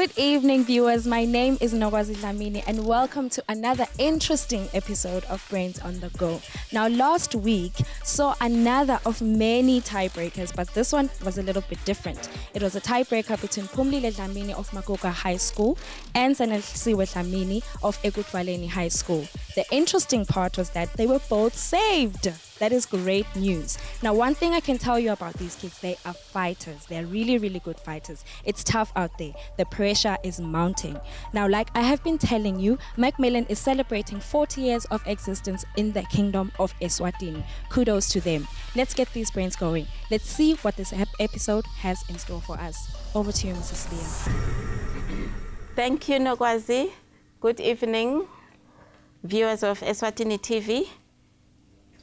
Good evening, viewers. My name is Nogwazi Dlamini, and welcome to another interesting episode of Brains on the Go. Now, last week saw another of many tiebreakers, but this one was a little bit different. It was a tiebreaker between Phumlile Dlamini of Magoga High School and Sanelisiwe Dlamini of Ekutwaleni High School. The interesting part was that they were both saved. That is great news. Now, one thing I can tell you about these kids, they are fighters. They're really, really good fighters. It's tough out there. The pressure is mounting. Now, like I have been telling you, Macmillan is celebrating 40 years of existence in the kingdom of Eswatini. Kudos to them. Let's get these brains going. Let's see what this episode has in store for us. Over to you, Mrs. Leah. Thank you, Nogwazi. Good evening, viewers of Eswatini TV.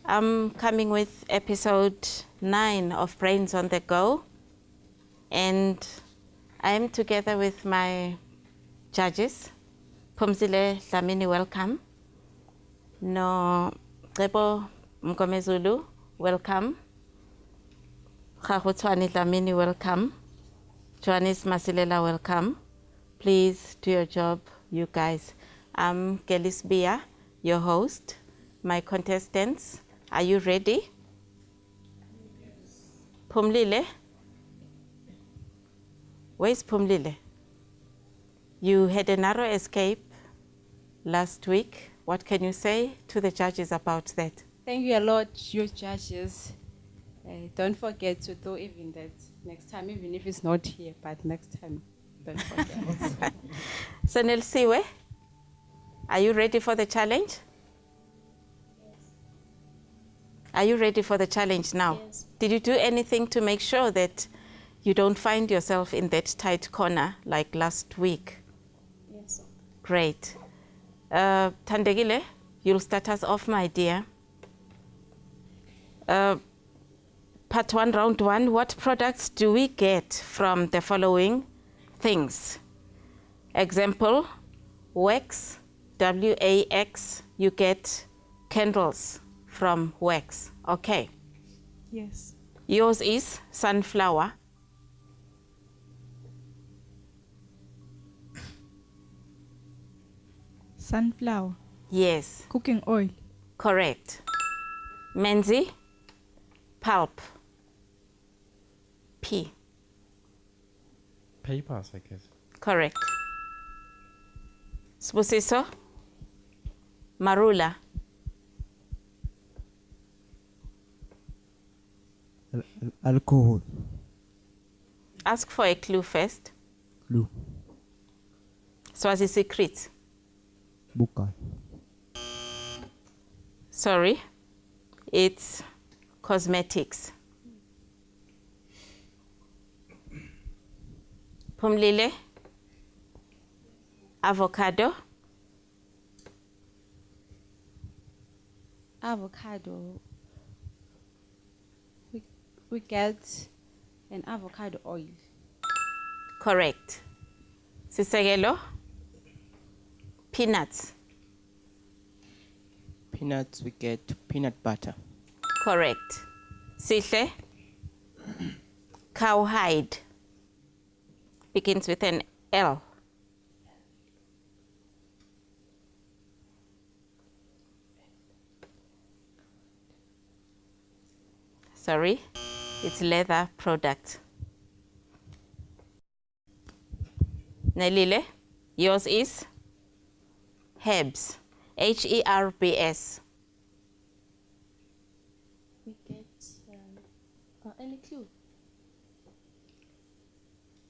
I'm coming with episode 9 of Brains on the Go, and I am together with my judges. Phumzile Dlamini, welcome. No Cebo Mgomezulu, welcome. Eswatini Dlamini, welcome. Johannes Masilela, welcome. Please do your job, you guys. I'm Gelis Bia, your host. My contestants, are you ready? Yes. Phumlile? Where's Phumlile? You had a narrow escape last week. What can you say to the judges about that? Thank you a lot, you judges. Don't forget to do even that next time, even if it's not here, but next time, don't forget. Sanelisiwe, are you ready for the challenge? Are you ready for the challenge now? Yes. Did you do anything to make sure that you don't find yourself in that tight corner like last week? Yes. Great. Thandekile, you'll start us off, my dear. Part 1, round 1, what products do we get from the following things? Example, wax, W-A-X, you get candles from wax. Okay. Yes. Yours is sunflower. Sunflower. Yes. Cooking oil. Correct. Menzi, pulp. P. Papers, I guess. Correct. Spusiso, marula. Alcohol. Ask for a clue first. Clue. Swazi secret. Bukai. Sorry. It's cosmetics. Phumlile, avocado. Avocado. We get an avocado oil. Correct. Sisekelo, peanuts. Peanuts, we get peanut butter. Correct. Sihle, cowhide. Begins with an L. Sorry, it's leather product. Nelile, yours is herbs. H-E-R-B-S. We get any clue?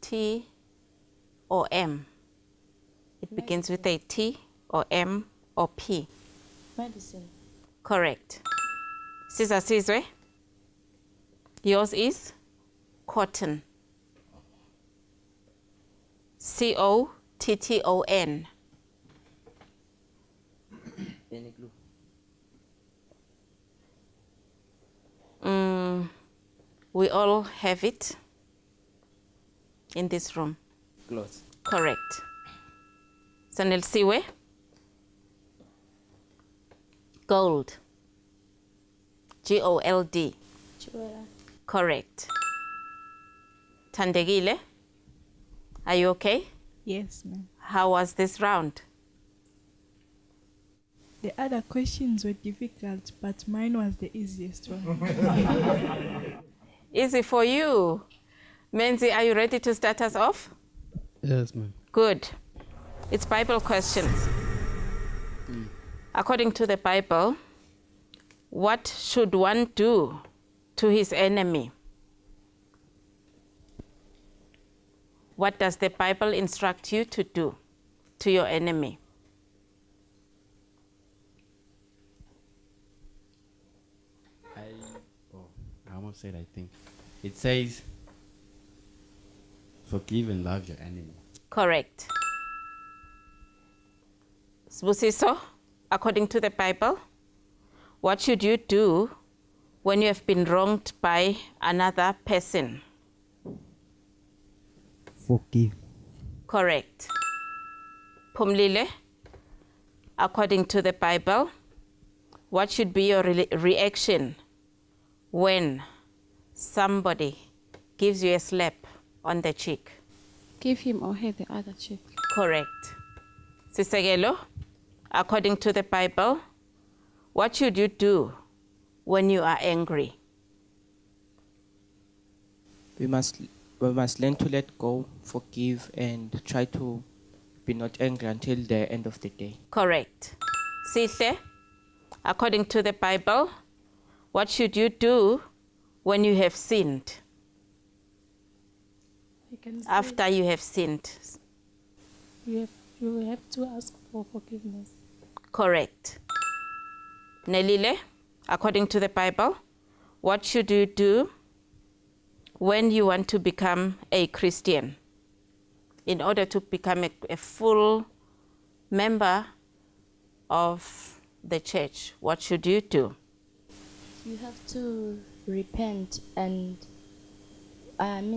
T or M. It begins with a T or M or P. Medicine. Correct. Siza Sizwe, yours is cotton. C-O-T-T-O-N. Any clue? We all have it in this room. Clothes. Correct. Sanelisiwe, gold. G-O-L-D. Chwela. Correct. Thandekile, are you okay? Yes, ma'am. How was this round? The other questions were difficult, but mine was the easiest one. Easy for you. Menzi, are you ready to start us off? Yes, ma'am. Good. It's Bible questions. According to the Bible, what should one do to his enemy? What does the Bible instruct you to do to your enemy? I almost said I think. It says, forgive and love your enemy. Correct. Sbusiso, according to the Bible, what should you do when you have been wronged by another person? Forgive. Correct. Pumlile, according to the Bible, what should be your reaction when somebody gives you a slap on the cheek? Give him or her the other cheek. Correct. Sisegelo, according to the Bible, what should you do when you are angry? We must learn to let go, forgive, and try to be not angry until the end of the day. Correct. Sihle, according to the Bible, what should you do when you have sinned? I can say After you have sinned? you have to ask for forgiveness. Correct. Nelile, according to the Bible, what should you do when you want to become a Christian? In order to become a full member of the church, what should you do? You have to repent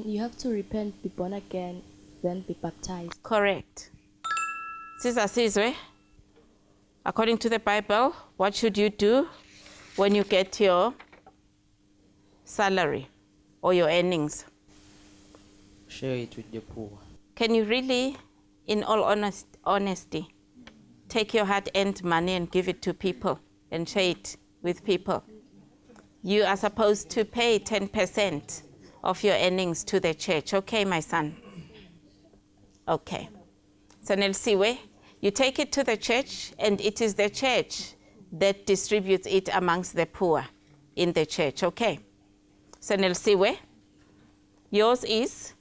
you have to repent, be born again, then be baptized. Correct. Sister Sizwe, according to the Bible, what should you do when you get your salary or your earnings? Share it with the poor. Can you really, in all honesty, take your hard-earned money and give it to people and share it with people? You are supposed to pay 10% of your earnings to the church. Okay, my son? Okay. So Nelsiwe, you take it to the church, and it is the church that distributes it amongst the poor in the church. Okay. So Nelsiwe, yours is,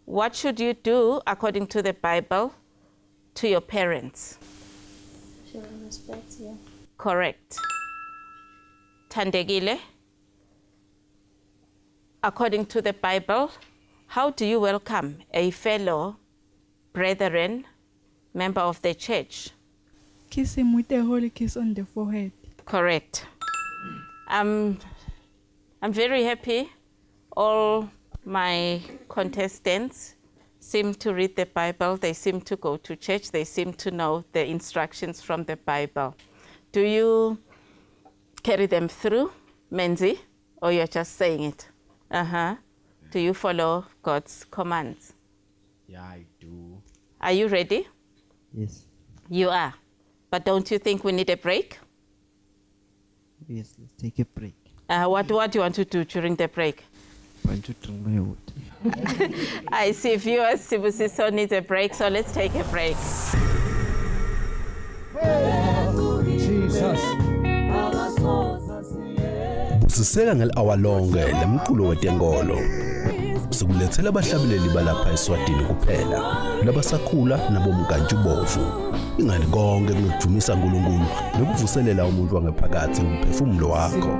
what should you do according to the Bible to your parents? Show respect, yeah. Correct. Tandegile, according to the Bible, how do you welcome a fellow brethren, member of the church? Kiss him with a holy kiss on the forehead. Correct. I'm very happy. All my contestants seem to read the Bible. They seem to go to church. They seem to know the instructions from the Bible. Do you carry them through, Menzi, or you're just saying it? Do you follow God's commands? Yeah, I do. Are you ready? Yes. You are. But don't you think we need a break? Yes, let's take a break. What do you want to do during the break? I want to drink my water. I see viewers, Sibusiso needs a break, so let's take a break. Siseka ngel-hour lonke lemculo wetenkolo. Sikulethela abahlabeleli balapha eSwatini kuphela, labasakhula nabomkantshubovu. Ingani konke kunokujumisa uNkulunkulu nokuvuselela umuntu wangaphakathi umphefumulo wakho.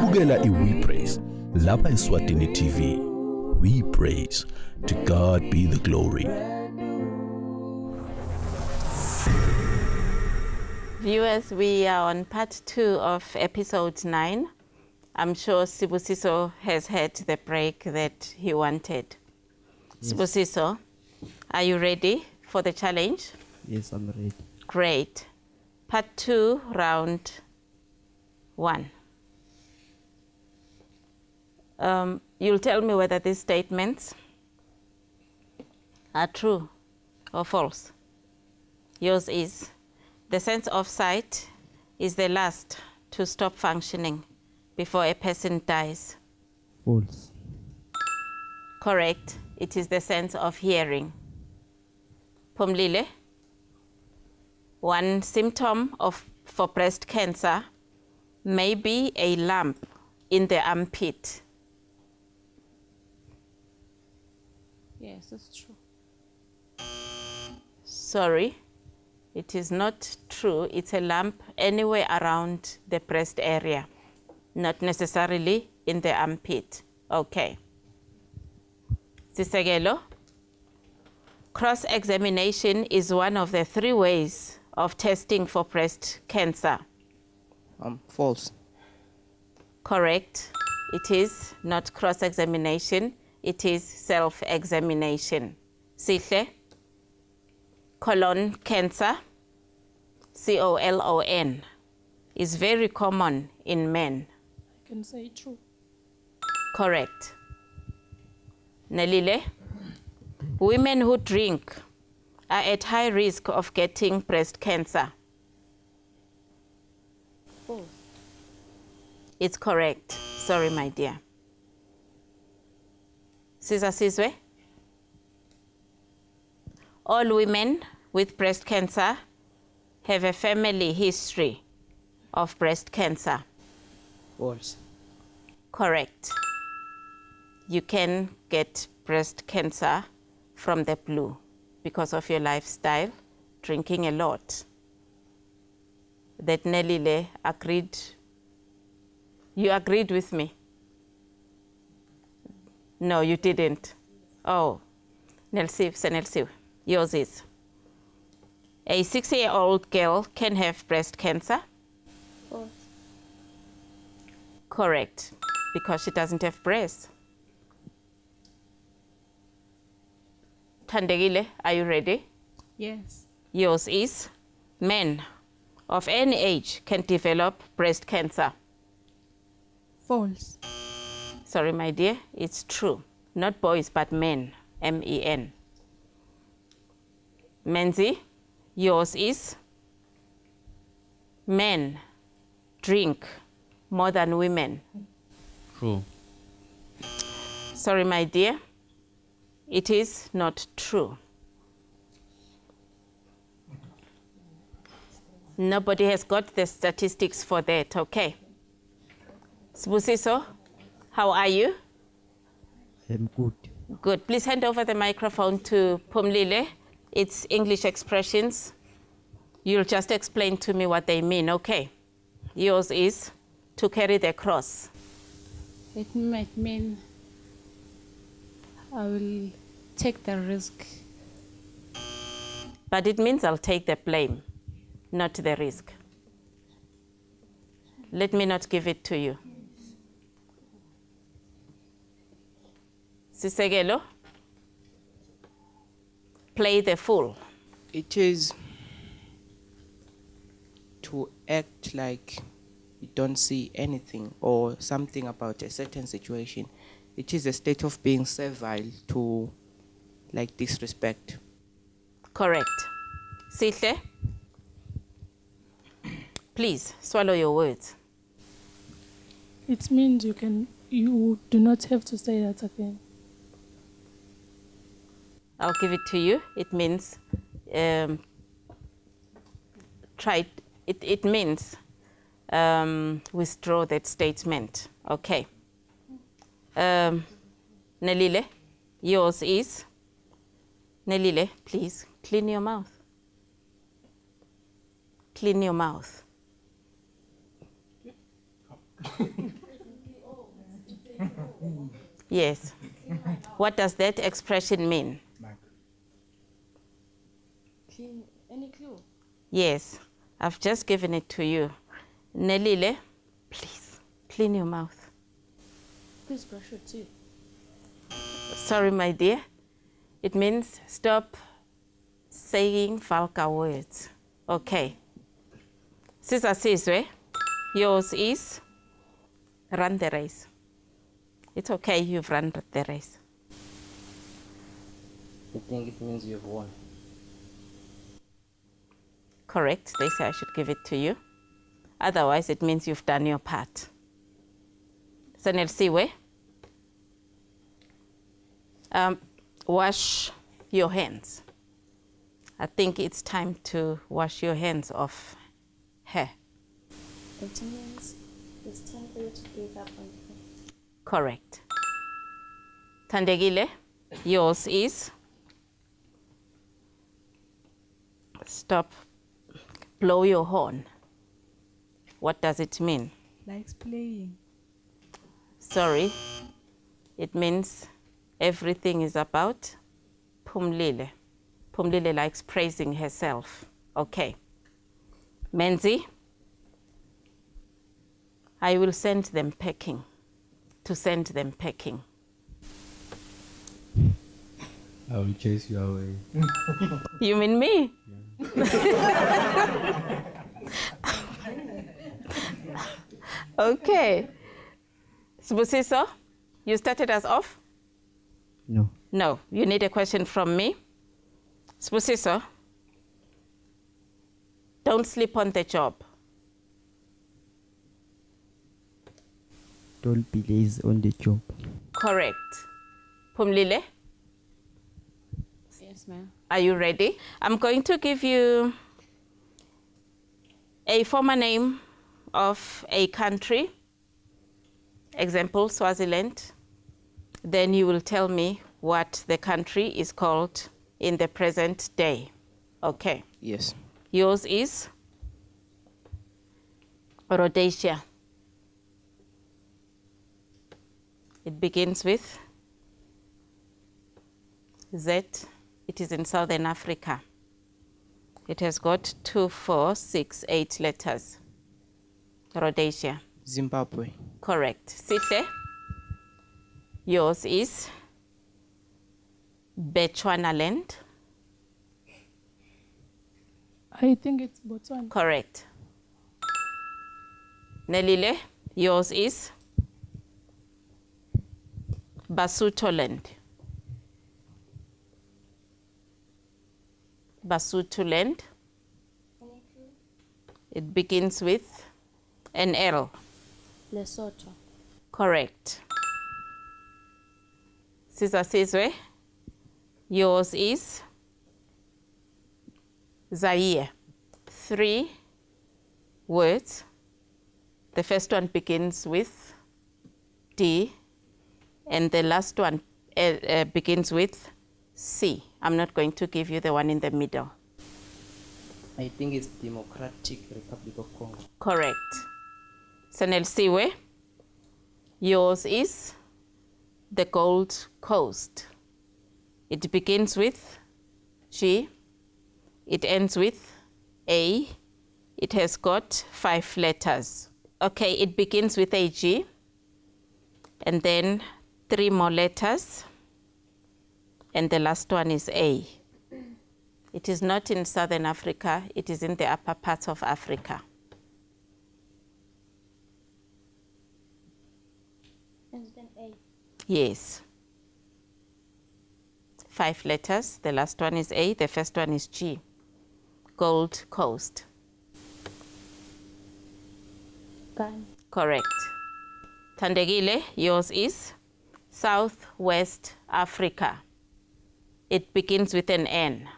Bukela iWe Praise lapha eSwatini TV. We praise. To God be the glory. Viewers, we are on part 2 of episode 9. I'm sure Sibusiso has had the break that he wanted. Yes. Sibusiso, are you ready for the challenge? Yes, I'm ready. Great. Part 2, round 1. You'll tell me whether these statements are true or false? Yours is. The sense of sight is the last to stop functioning before a person dies. False. Correct. It is the sense of hearing. Pumlile, one symptom for breast cancer may be a lump in the armpit. Yes, that's true. Sorry, it is not true. It's a lump anywhere around the breast area, not necessarily in the armpit. Okay. Sisegelo, cross-examination is one of the 3 ways of testing for breast cancer. False. Correct. It is not cross-examination. It is self-examination. Sihle, colon cancer, colon, is very common in men. I can say true. Correct. Nelile, women who drink are at high risk of getting breast cancer. False. It's correct. Sorry, my dear. Siza Sizwe, all women with breast cancer have a family history of breast cancer. False. Correct. You can get breast cancer from the blue because of your lifestyle, drinking a lot. That Nelile agreed. You agreed with me? No, you didn't. Oh, Nelsiv, yours is. A 6-year-old girl can have breast cancer? False. Correct, because she doesn't have breasts. Tandegile, are you ready? Yes. Yours is, men of any age can develop breast cancer. False. Sorry, my dear, it's true. Not boys, but men, M-E-N. Menzi, yours is, men drink more than women. True. Sorry, my dear, it is not true. Nobody has got the statistics for that, okay? Sbusiso, how are you? I'm good. Good. Please hand over the microphone to Pumlile. It's English expressions. You'll just explain to me what they mean, okay? Yours is to carry the cross. It might mean I will take the risk. But it means I'll take the blame, not the risk. Let me not give it to you. Sisegelo, play the fool. It is to act like you don't see anything or something about a certain situation. It is a state of being servile to like disrespect. Correct. Sihle, please swallow your words. It means you do not have to say that again. I'll give it to you. It means it means withdraw that statement. Okay. Nelile, yours is. Nelile, please clean your mouth. Clean your mouth. Yes. What does that expression mean? Any clue? Yes, I've just given it to you. Nelile, please clean your mouth. Please brush your teeth. Sorry, my dear. It means stop saying vulgar words. Okay. Sister Sizwe, yours is run the race. It's okay, you've run the race. I think it means you've won. Correct. They say I should give it to you. Otherwise, it means you've done your part. Sanelsiwe, wash your hands. I think it's time to wash your hands off her. It means it's time for you to give up on her. Correct. Tandegile, yours is stop, blow your horn. What does it mean? Likes playing. Sorry, it means everything is about Pumlile. Pumlile likes praising herself. Okay. Menzi, I will send them packing. To send them packing. I will chase you away. You mean me? Okay. Sibusiso, you started us off? No. No, you need a question from me. Sibusiso, don't sleep on the job. Don't be lazy on the job. Correct. Pumlile, Yes, ma'am. are you ready? I'm going to give you a former name of a country. Example, Swaziland. Then you will tell me what the country is called in the present day. Okay. Yes. Yours is Rhodesia. It begins with Z. It is in Southern Africa. It has got 2, 4, 6, 8 letters. Rhodesia. Zimbabwe. Correct. Sihle, yours is Bechuanaland. I think it's Botswana. Correct. Nelile, yours is Basutoland. Basutoland. It begins with an L. Lesotho. Correct. Sisa Sizwe, yours is Zaire. 3 words. The first one begins with D, and the last one begins with C. I'm not going to give you the one in the middle. I think it's Democratic Republic of Congo. Correct. Sanelsiwe, yours is the Gold Coast. It begins with G. It ends with A. It has got 5 letters. Okay, it begins with a G, and then 3 more letters, and the last one is A. It is not in Southern Africa, it is in the upper parts of Africa. And then A. Yes. 5 letters, the last one is A, the first one is G. Gold Coast. Ghana. Correct. Tandegile, yours is Southwest Africa. It begins with an N.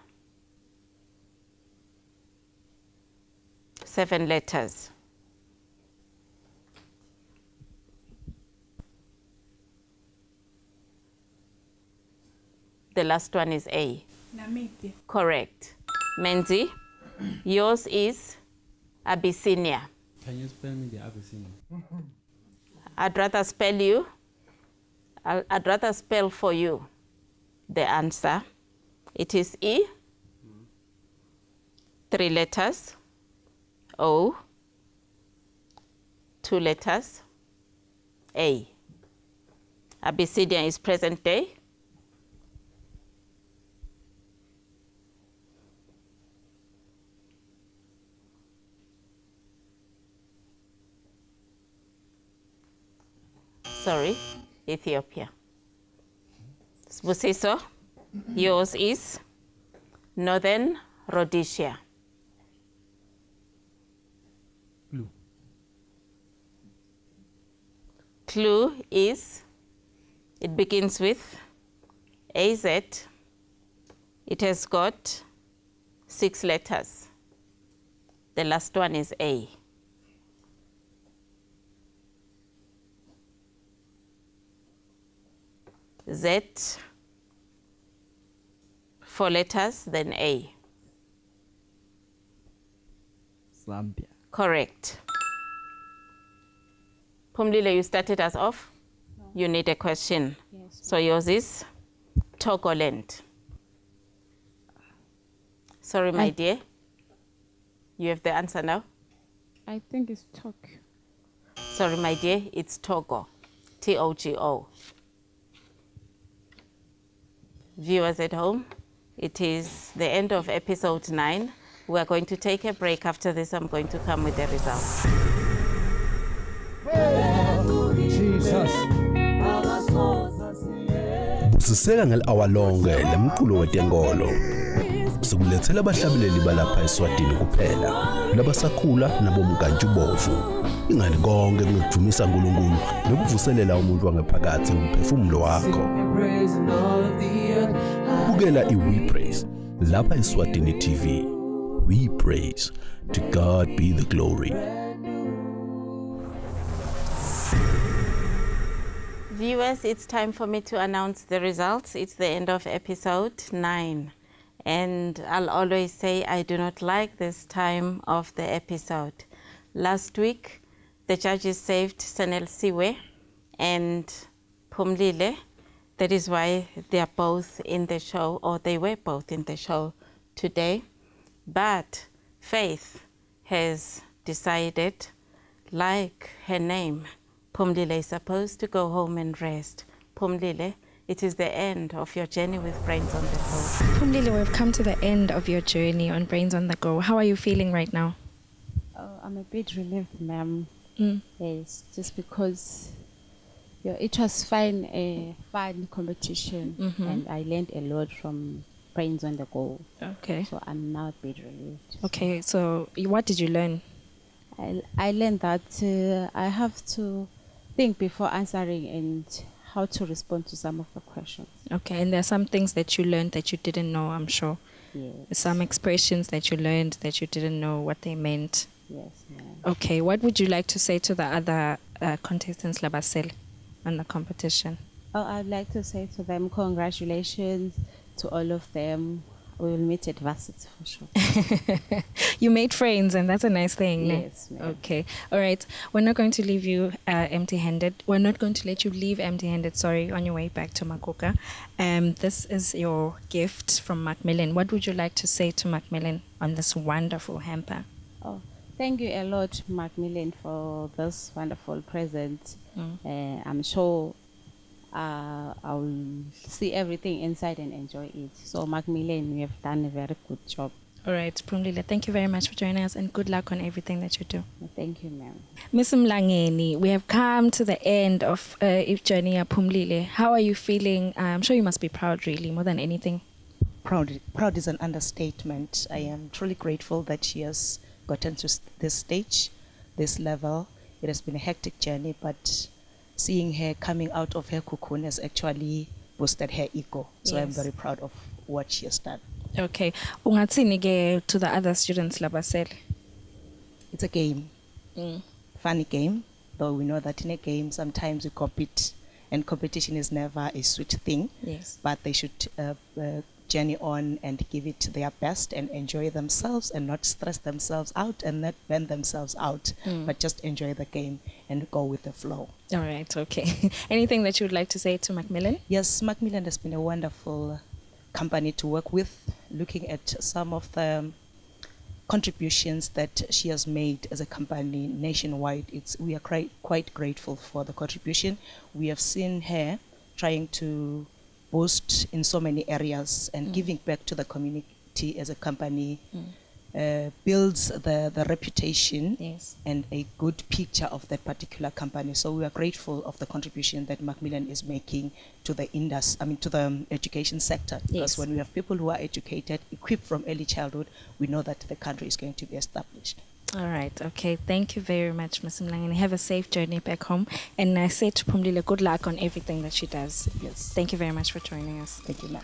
7 letters. The last one is A. Namibia. Correct. Menzi, yours is Abyssinia. Can you spell me the Abyssinia? I'd rather spell for you the answer. It is E, 3 letters, O, 2 letters, A. Abyssinia is present day. Sorry, Ethiopia. Busiso, Yours is Northern Rhodesia. Clue. Clue is, it begins with AZ. It has got 6 letters. The last one is A. Z, 4 letters, then A. Zambia. Correct. Pumlile, you started us off? No. You need a question. Yes. So yours is Togoland. Sorry, my dear. You have the answer now? I think it's Tokyo. Sorry, my dear, it's Togo. T-O-G-O. Viewers at home, it is the end of episode 9. We are going to take a break. After this, I'm going to come with the results. Busiseka ngel-hour lonke lemculo wetenkolo. Sikulethela abahlabeleli balapha eSwatini kuphela, labasakhula nabomnkantshubovu. Ingani konke kunokujumisa uNkulunkulu nokuvuselela umuntu wangaphakathi umphefumulo wakho. Bukela iWe Praise lapha eSwatini TV. We praise. To God be the glory. Viewers, it's time for me to announce the results. It's the end of episode 9. And I'll always say I do not like this time of the episode. Last week, the judges saved Sanel Siwe and Pumlile. That is why they are both in the show, or they were both in the show today. But Faith has decided, like her name, Pumlile is supposed to go home and rest. Pumlile, it is the end of your journey with Brains on the Go. Pumlile, we've come to the end of your journey on Brains on the Go. How are you feeling right now? Oh, I'm a bit relieved, ma'am. Mm. Yes, just because it was a fun competition, and I learned a lot from Brains on the Go. Okay. So I'm now a bit relieved. Okay, so what did you learn? I learned that I have to think before answering and how to respond to some of the questions. Okay, and there are some things that you learned that you didn't know, I'm sure. Yes. Some expressions that you learned that you didn't know what they meant. Yes, ma'am. Okay, what would you like to say to the other contestants, Labasel, on the competition? Oh, I'd like to say to them, congratulations to all of them. We will meet at varsity for sure. You made friends, and that's a nice thing. Yes, ne? ma'am. Okay. All right. We're not going to leave you empty-handed. We're not going to let you leave empty-handed, sorry, on your way back to Makoka. This is your gift from Macmillan. What would you like to say to Macmillan on this wonderful hamper? Oh, thank you a lot, Macmillan, for this wonderful present. I'm sure I'll see everything inside and enjoy it. So, Macmillan, you have done a very good job. All right, Pumlile, thank you very much for joining us, and good luck on everything that you do. Thank you, ma'am. Miss Mlangeni, we have come to the end of journey at Pumlile. How are you feeling? I'm sure you must be proud, really, more than anything. Proud is an understatement. I am truly grateful that she has gotten to this stage, this level. It has been a hectic journey, but seeing her coming out of her cocoon has actually boosted her ego. So I'm very proud of what she has done. Okay. Ungatsini to the other students, Labasel? It's a game. Funny game, though we know that in a game sometimes we compete, and competition is never a sweet thing. Yes. But they should journey on and give it their best and enjoy themselves and not stress themselves out and not burn themselves out, but just enjoy the game and go with the flow. All right, okay. Anything that you would like to say to Macmillan? Yes, Macmillan has been a wonderful company to work with, looking at some of the contributions that she has made as a company nationwide. We are quite grateful for the contribution. We have seen her trying to boost in so many areas and giving back to the community as a company builds the reputation Yes. and a good picture of that particular company. So we are grateful of the contribution that Macmillan is making to the to the education sector. Because Yes. when we have people who are educated, equipped from early childhood, we know that the country is going to be established. All right. Okay. Thank you very much, Ms. Mlangeni. Have a safe journey back home. And I say to Pumlile, good luck on everything that she does. Yes. Thank you very much for joining us. Thank you, ma'am.